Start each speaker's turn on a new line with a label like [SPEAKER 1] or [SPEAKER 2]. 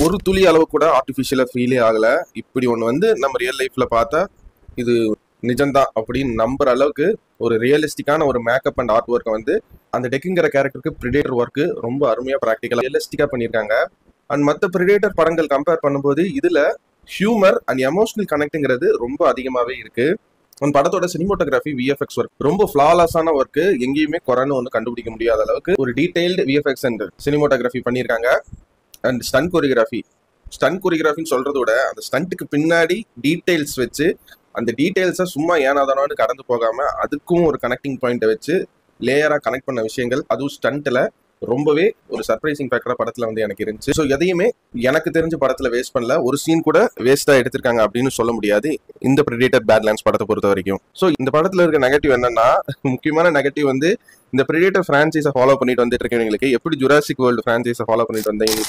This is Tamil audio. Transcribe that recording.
[SPEAKER 1] ஒரு துளி அளவு கூட ஆர்டிஃபிஷியலாக ஃபீலே ஆகலை. இப்படி ஒன்று வந்து நம்ம ரியல் லைஃப்பில் பார்த்தா இது நிஜம்தான் அப்படின்னு நம்புற அளவுக்கு ஒரு ரியலிஸ்டிக்கான ஒரு மேக்கப் அண்ட் ஆர்ட் ஒர்க்கை வந்து அந்த டெக்குங்கிற கேரக்டருக்கு ப்ரிடேட்டர் ஒர்க்கு ரொம்ப அருமையாக ப்ராக்டிக்கலாக ரியலிஸ்டிக்காக பண்ணியிருக்காங்க. அண்ட் மற்ற ப்ரிடேட்டர் படங்கள் கம்பேர் பண்ணும்போது இதில் ஹியூமர் அண்ட் எமோஷனல் கனெக்ட்டுங்கிறது ரொம்ப அதிகமாகவே இருக்குது. அந்த படத்தோட சினிமோட்டோகிராஃபி விஎஃப்எக்ஸ் ஒர்க் ரொம்ப ஃப்ளாலஸான ஒர்க்கு, எங்கேயுமே குறைன்னு ஒன்று கண்டுபிடிக்க முடியாத அளவுக்கு ஒரு டீடைல்டு விஎஃப்எக்ஸ் அண்ட் சினிமோட்டோகிராஃபி பண்ணியிருக்காங்க. அண்ட் ஸ்டன் கொரியோகிராஃபின்னு சொல்றத விட அந்த ஸ்டண்ட்டுக்கு பின்னாடி டீடைல்ஸ் வச்சு அந்த டீடைல்ஸை சும்மா ஏனாதானு கடந்து போகாம அதுக்கும் ஒரு கனெக்டிங் பாயிண்ட்டை வச்சு லேயராக கனெக்ட் பண்ண விஷயங்கள் அதுவும் ஸ்டண்ட்டில் ரொம்பவே ஒரு சர்ப்ரைசிங் ஃபேக்டராக படத்தில் வந்து எனக்கு இருந்துச்சு. ஸோ எதையுமே எனக்கு தெரிஞ்ச படத்தில் வேஸ்ட் பண்ணல, ஒரு சீன் கூட வேஸ்ட்டாக எடுத்திருக்காங்க அப்படின்னு சொல்ல முடியாது இந்த பிரெடிட்டர் பேட்லேண்ட்ஸ் படத்தை பொறுத்த வரைக்கும். ஸோ இந்த படத்தில் இருக்க நெகட்டிவ் என்னன்னா, முக்கியமான நெகட்டிவ் வந்து இந்த பிரெடிட்டர் ஃப்ரான்ச்சைஸை ஃபாலோ பண்ணிட்டு வந்துட்டு இருக்கவங்களுக்கு எப்படி ஜுராசிக் வேர்ல்டு ஃப்ரான்ச்சைஸை ஃபாலோ பண்ணிட்டு வந்தீங்க